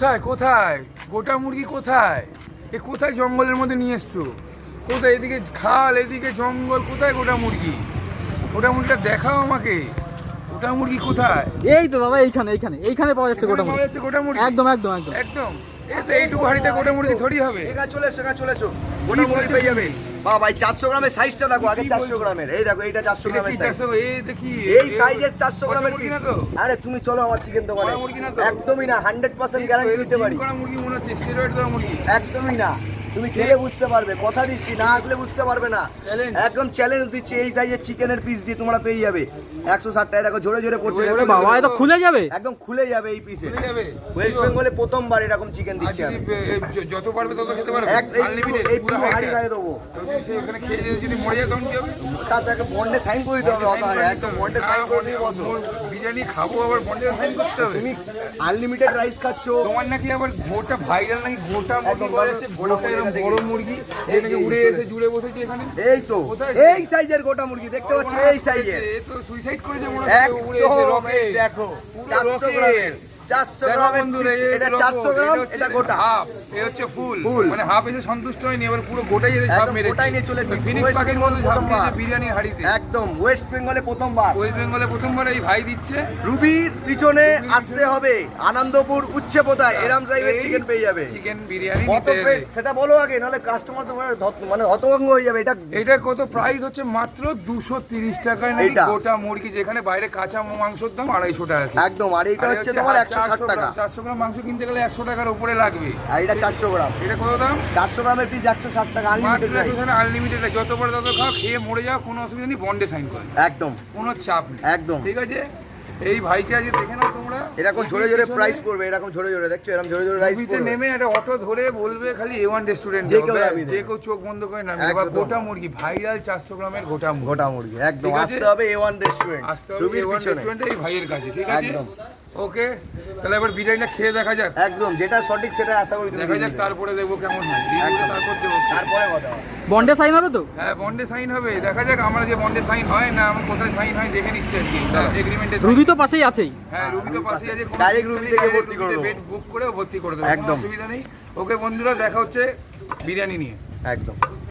কোথায় কোথায় গোটা মুরগি কোথায়? এ কোথায় জঙ্গলের মধ্যে নিয়ে এসছো? কোথায়? এদিকে খাল, এদিকে জঙ্গল, কোথায় গোটা মুরগি? গোটা মুরগিটা দেখাও আমাকে। গোটা মুরগি কোথায়? এই তো দাদা, এইখানে এইখানে এইখানে পাওয়া যাচ্ছে গোটা মুরগি। গোটা মুরগি একদম একদম একদম একদম। এই তো এইটুকু হাড়িতে গোটা মুরগি থরি হবে। এখানে চলে এসো, এখানে চলে এসো, গোটা মুরগি পেয়ে যাবে। বাবা ভাই 400 গ্রামের সাইজটা দেখো আগে। 400 গ্রামের, এই দেখো এইটা 400 গ্রামের সাইজ। এই সাইজের 400 গ্রামের পিস। আরে তুমি চলো আমার চিকেন দোকানে। একদমই না, 100% গ্যারান্টি দিতে পারি। মুরগি মনে হচ্ছে স্টেরয়েড দেওয়া মুরগি। একদমই না, তুমি খেলে বুঝতে পারবে, কথা দিচ্ছি, না আসলে বুঝতে পারবে না। একদম চ্যালেঞ্জ দিচ্ছি, এই সাইজের চিকেনের পিস দিয়ে তোমরা পেয়ে যাবে 160 টাকা। দেখো ঝরে ঝরে পড়ছে। বাবা এটা খুলে যাবে, একদম খুলে যাবে এই পিসে। ওয়েস্ট বেঙ্গলে প্রথমবার এরকম চিকেন দিচ্ছি আমি। যত পারবে তত খেতে পারবে। আনলিমিটেড এই পুরো হাড়ি খাইয়ে দেবো। সে ওখানে খেয়ে যদি মরে যায় তখন কি হবে? তাকে বন্ডে সাইন করে দিতে হবে। একদম বন্ডে সাইন করে দিয়ে বসো। বিরিয়ানি খাবো আবার বন্ডে সাইন করতে হবে? তুমি আনলিমিটেড রাইস খাচ্ছো। তোমার নাকি আবার গোটা ভাইরাল নাকি গোটা মুরগি পাওয়া যাচ্ছে। গোটা বড় মুরগি এই নাকি উড়ে এসে জুড়ে বসেছে এখানে। এই তো এই সাইজের গোটা মুরগি দেখতে পাচ্ছ, এই সাইজের। এ তো সুইসাইড করেছে মনে হচ্ছে। উড়ে এসে রকেট দেখো 400 গ্রামের। 400 গ্রামের এটা 400 গ্রাম, এটা গোটা হাফ। এই হচ্ছে ফুল, মানে হাফ এসে সন্তুষ্ট হয়নি, এবার পুরো গোটাই এসে ঝাঁপ মেরেছে। গোটাই নিয়ে চলেছে ফিনিশ পাকের মতো ঝাঁপ দিয়েছে বিরিয়ানির হাড়িতে। একদম ওয়েস্ট বেঙ্গলে প্রথমবার। ওয়েস্ট বেঙ্গলে প্রথমবার এই ভাই দিচ্ছে। রুবির পিছনে আসতে হবে, আনন্দপুর উচ্চপোতায় এরাম ড্রাইভের চিকেন পেয়ে যাবে। চিকেন বিরিয়ানি কত প্লেট সেটা বলো আগে, নাহলে কাস্টমার তো মানে হতভম্ব হয়ে যাবে। এটা কত প্রাইস হচ্ছে? মাত্র 230 টাকায় নাকি গোটা মুরগি, যেখানে বাইরে কাঁচা মাংসের দাম 250 টাকা। একদম। আর এটা হচ্ছে তোমার 160 টাকা। 400 গ্রাম মাংস কিনতে গেলে 100 টাকার উপরে লাগবে। আর এটা 400 গ্রাম। এটা কত দাম? 400 গ্রামের পিস 160 টাকা। Unlimited rice. আনলিমিটেড, যত পারো তত খাও, খেয়ে মরে যাও, কোনো অসুবিধা নেই। বন্ডে সাইন করে একদম, কোনো চাপ নেই। একদম ঠিক আছে। এই ভাইকে আজ দেখে নাও তোমরা, এরকম ঝরে ঝরে প্রাইস পড়বে। এরকম ঝরে ঝরে দেখছো, এরকম ঝরে ঝরে রাইস পড়বে। নেমে একটা অটো ধরে বলবে খালি A1 রেস্টুরেন্ট, যে কেউ চোখ বন্ধ করে নামবে। গোটা মুরগি ভাইরাল 400 গ্রামের গোটা মুরগি একদম। আসতে হবে A1 রেস্টুরেন্ট, আসতে হবে A1 রেস্টুরেন্টে এই ভাইয়ের কাছে। ঠিক আছে একদম। ওকে, তাহলে এবার বিরিয়ানিটা খেয়ে দেখা যাক। একদম, যেটা সঠিক সেটা আশা করি দেখা যাক, তারপরে দেখবো কেমন হয়। তারপর দেবো, তারপরে কথা হবে। বন্ডে সাইন হবে তো? হ্যাঁ বন্ডে সাইন হবে। দেখা যাক আমরা যে বন্ডে সাইন হয় না, আমার কোথায় সাইন হয় দেখে নিচ্ছে আর কি। এগ্রিমেন্টে রুবি তো পাশেই আছেই। হ্যাঁ রুবি তো পাশেই আছে। ডাইরেক্ট রুবি থেকে ভর্তি করব, বেড বুক করে ভর্তি করে দেবো, একদম অসুবিধা নেই। ওকে বন্ধুরা, দেখা হচ্ছে বিরিয়ানি নিয়ে। একদম।